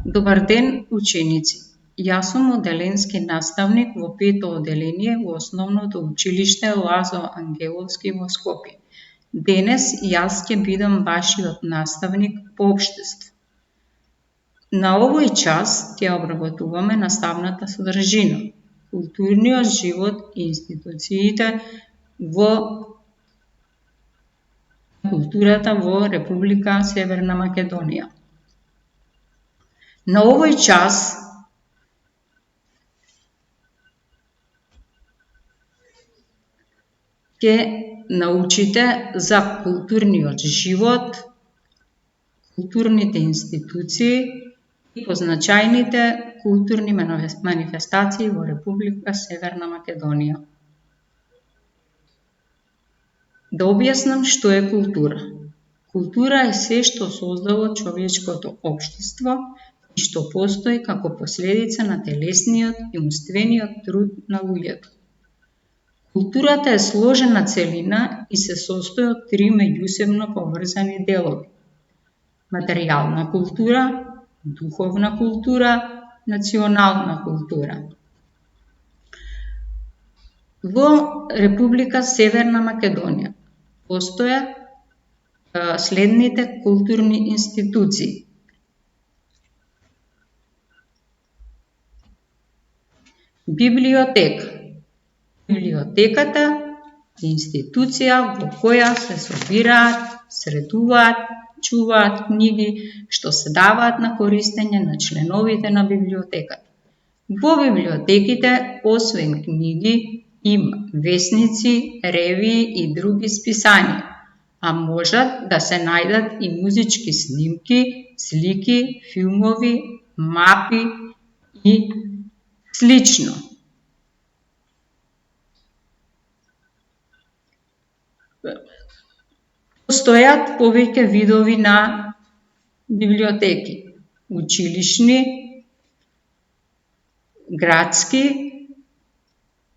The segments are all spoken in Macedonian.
Добар ден, ученици! Јас сум оделенски наставник во 5-то оделение во Основното училиште Лазо Ангеловски во Скопје. Денес јас ќе бидам вашиот наставник по општество. На овој час ќе обработуваме наставната содржина, културниот живот и институциите во културата во Република Северна Македонија. На овој час ќе научите за културниот живот, културните институции и позначајните културни манифестации во Република Северна Македонија. Да објаснам што е култура. Култура е се што создава човечкото општество и што постои како последица на телесниот и умствениот труд на луѓето. Културата е сложена целина и се состои од 3 меѓусебно поврзани делови: материјална култура, духовна култура, национална култура. Во Република Северна Македонија постојат следните културни институции: библиотека. Библиотеката е институција во која се собираат, средуваат, чуваат книги што се даваат на користење на членовите на библиотеката. Во библиотеките, освен книги, има весници, ревии и други списанија, а можат да се најдат и музички снимки, слики, филмови, мапи и слично. Постојат повеќе видови на библиотеки: училишни, градски,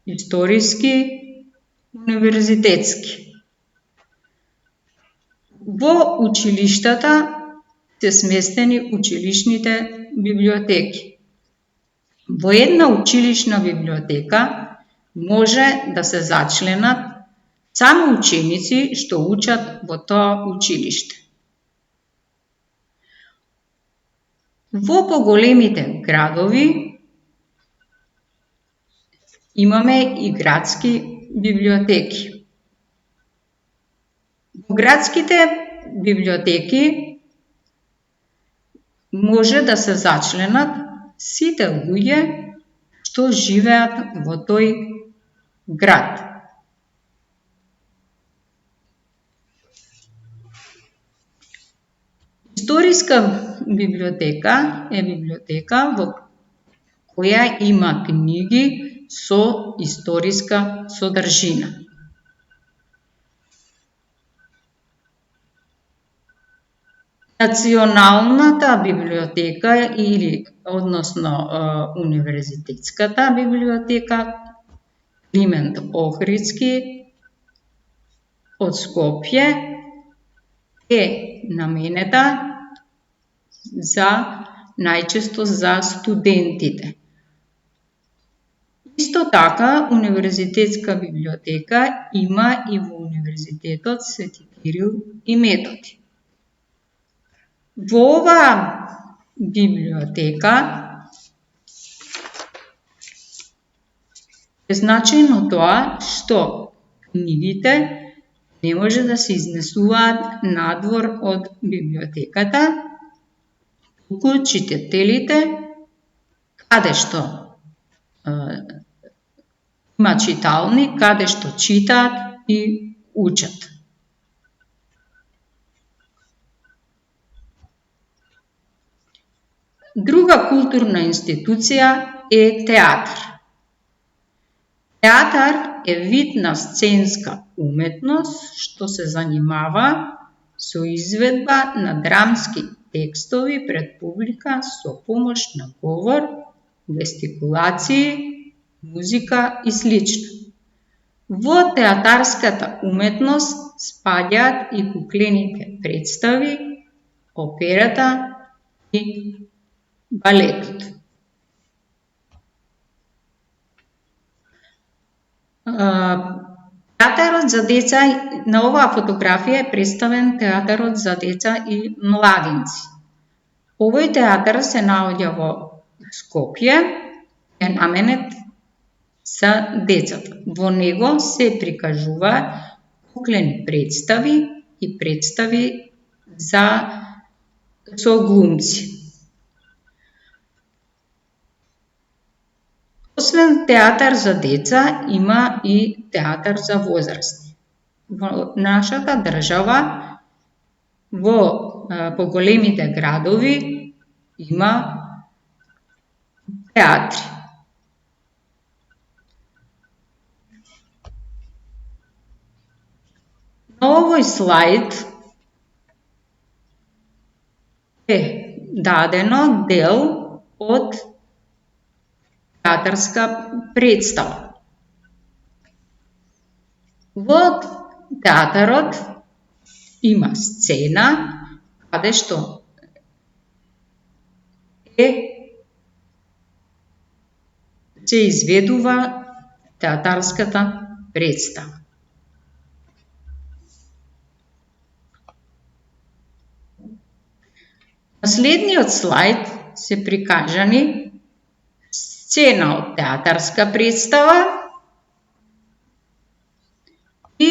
историски, универзитетски. Во училиштата се сместени училишните библиотеки. Во една училишна библиотека може да се зачленат само ученици што учат во тоа училиште. Во поголемите градови имаме и градски библиотеки. Во градските библиотеки може да се зачленат сите луѓе што живеат во тој град. Историска библиотека е библиотека во која има книги со историска содржина. Националната библиотека универзитетската библиотека Климент Охридски од Скопје е наменета најчесто за студентите. Исто така, универзитетска библиотека има и во Универзитетот Свети Кирил и Методи. Во оваа библиотека е значајно тоа што книгите не може да се изнесуваат надвор од библиотеката, туку читателите, каде што има читални, каде што читаат и учат. Друга културна институција е театар. Театар е вид на сценска уметност што се занимава со изведба на драмски текстови пред публика со помош на говор, жестикулации, музика и слично. Во театарската уметност спаѓаат и куклените представи, операта и балетот. Театарот за деца, на оваа фотографија е представен театарот за деца и младинци. Овој театар се наоѓа во Скопје, е наменет за децата. Во него се прикажуваат куклени представи и представи со глумци. Освен театар за деца, има и театар за возрастни. Во нашата држава, во поголемите градови, има театри. На овој слајд е дадено дел од театарска представа. Во театарот има сцена каде што се изведува театарската представа. На следниот слајд се прикажани сцена од театарска представа и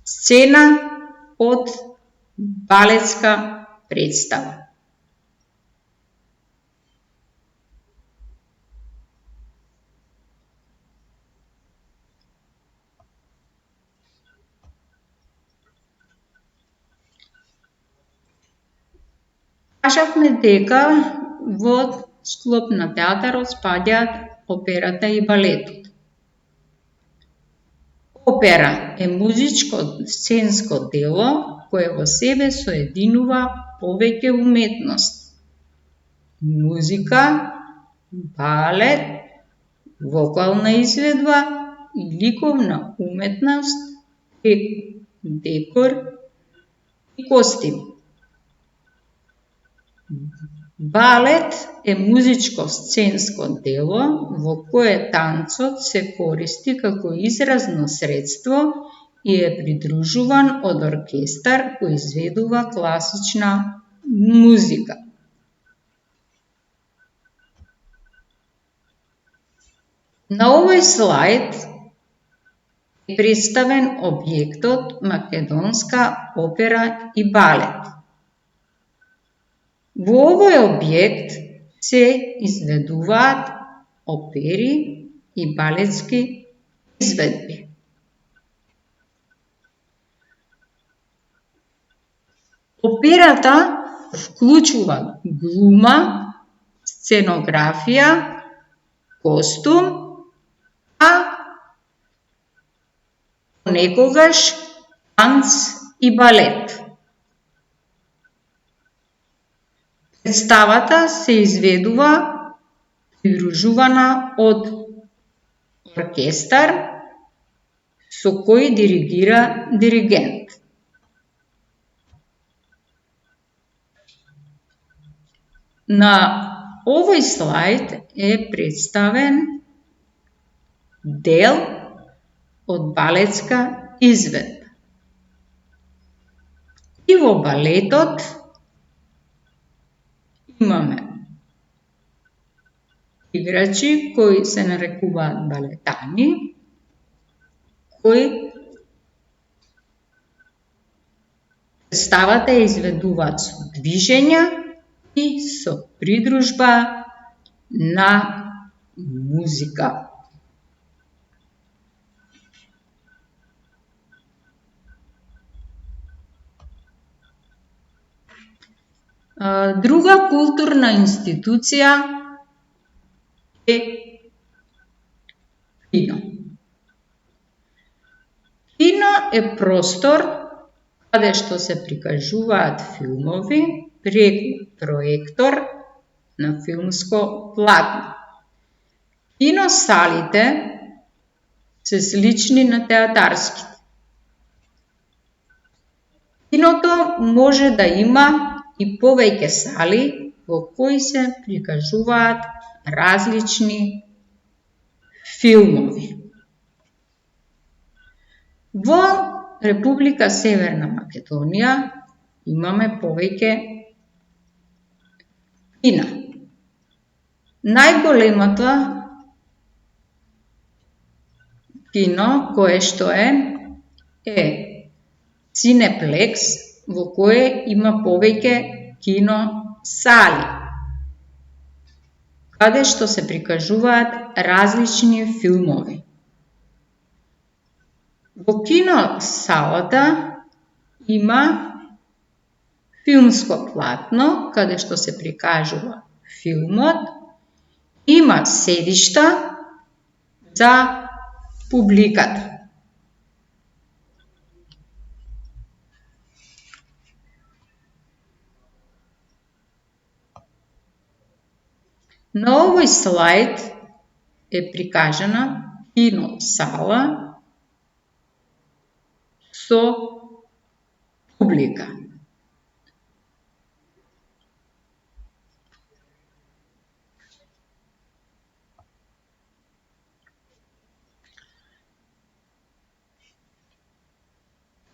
сцена од балетска представа. Кажавме дека во склоп на театарот спаѓаат операта и балетот. Опера е музичко сценско дело кое во себе соединува повеќе уметности: музика, балет, вокална изведба и ликовна уметност, декор и костими. Балет е музичко сценско дело во кое танцот се користи како изразно средство и е придружуван од оркестар кој изведува класична музика. На овој слајд е представен објектот Македонска опера и балет. Во овој објект се изведуваат опери и балетски изведби. Операта вклучува глума, сценографија, костум, а понекогаш танц и балет. Представата се изведува придружувана од оркестар со кој диригира диригент. На овој слајд е представен дел од балетска изведба. И во балетот имаме играчи кои се нарекуваат балетани, кои представата ја изведуваат со движења и со придружба на музика. Друга културна институција е кино. Кино е простор каде што се прикажуваат филмови преку проектор на филмско платно. Киносалите се слични на театарските. Киното може да има и повеќе сали во кои се прикажуваат различни филмови. Во Република Северна Македонија имаме повеќе кина. Најголемото кино кое што е Cineplex, во кое има повеќе кино сали, каде што се прикажуваат различни филмови. Во кино салата има филмско платно, каде што се прикажува филмот, има седишта за публиката. На овој слайд е прикажана кино сала со публика.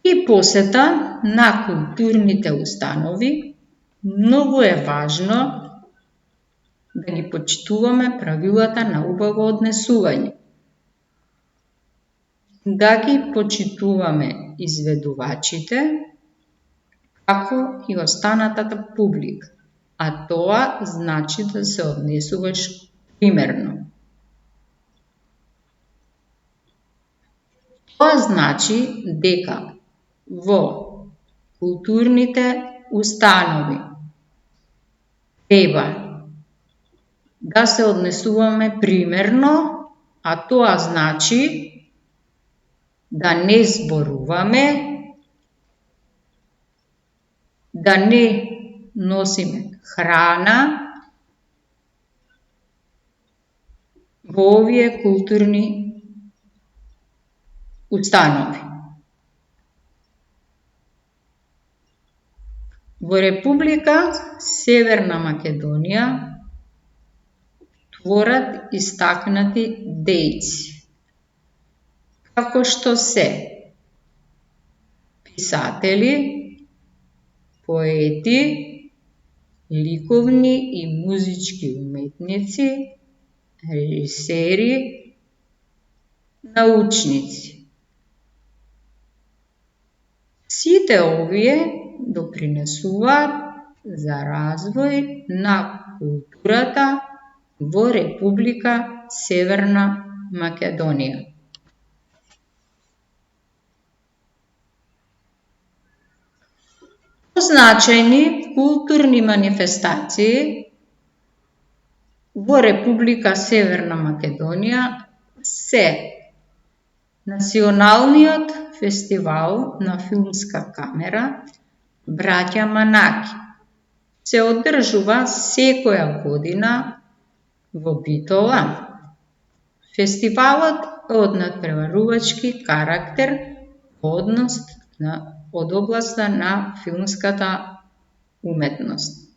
И посета на културните установи, многу е важно да ги почитуваме правилата на убаво однесување, да ги почитуваме изведувачите, како и останатата публика, а тоа значи да се однесуваш примерно. Тоа значи дека во културните установи треба да се однесуваме примерно, а тоа значи да не зборуваме, да не носиме храна во овие културни установи. Во Република Северна Македонија творат истакнати дејци, како што се писатели, поети, ликовни и музички уметници, режисери, научници. Сите овие допринесуваат за развој на културата во Република Северна Македонија. Позначајни културни манифестации во Република Северна Македонија се Националниот фестивал на филмска камера Браќа Манаки. Се одржува секоја година во Битола. Фестивалот е од надпреварувачки карактер од областа на филмската уметност.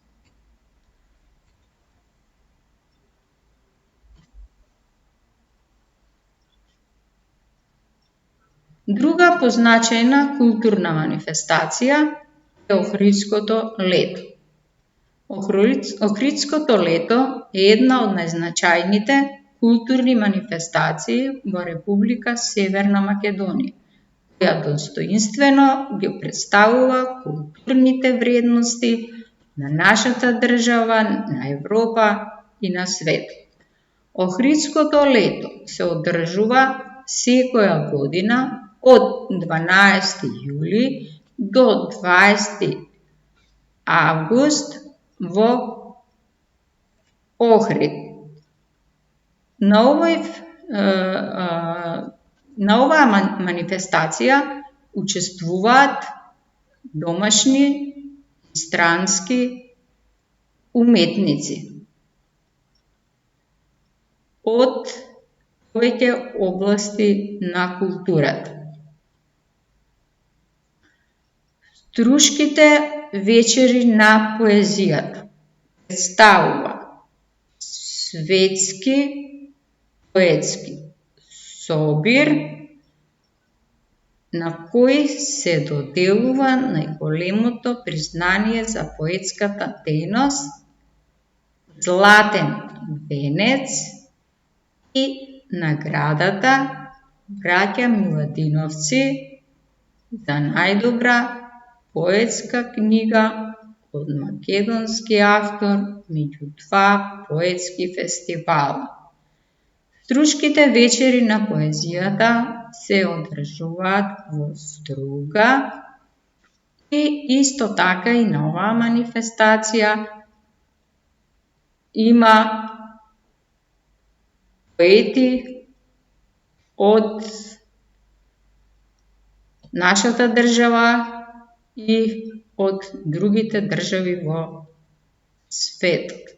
Друга позначајна културна манифестација е Охридското лето. Охридското лето е една од најзначајните културни манифестации во Република Северна Македонија, која достоинствено ги представува културните вредности на нашата држава, на Европа и на свет. Охридското лето се одржува секоја година од 12 јули до 20 август во Охрид. На оваа манифестација учествуваат домашни и странски уметници од повеќе области на културата. Струшките вечери на поезијата. представува светски поетски собир на кој се доделува најголемото признание за поетската дејност, златен венец и наградата Браќа Миладиновци за најдобра поетска книга од македонски автор меѓу два поетски фестивала. Стручките вечери на поезијата се одржуваат во Струга и исто така и на оваа манифестација има поети од нашата држава и од другите држави во светот.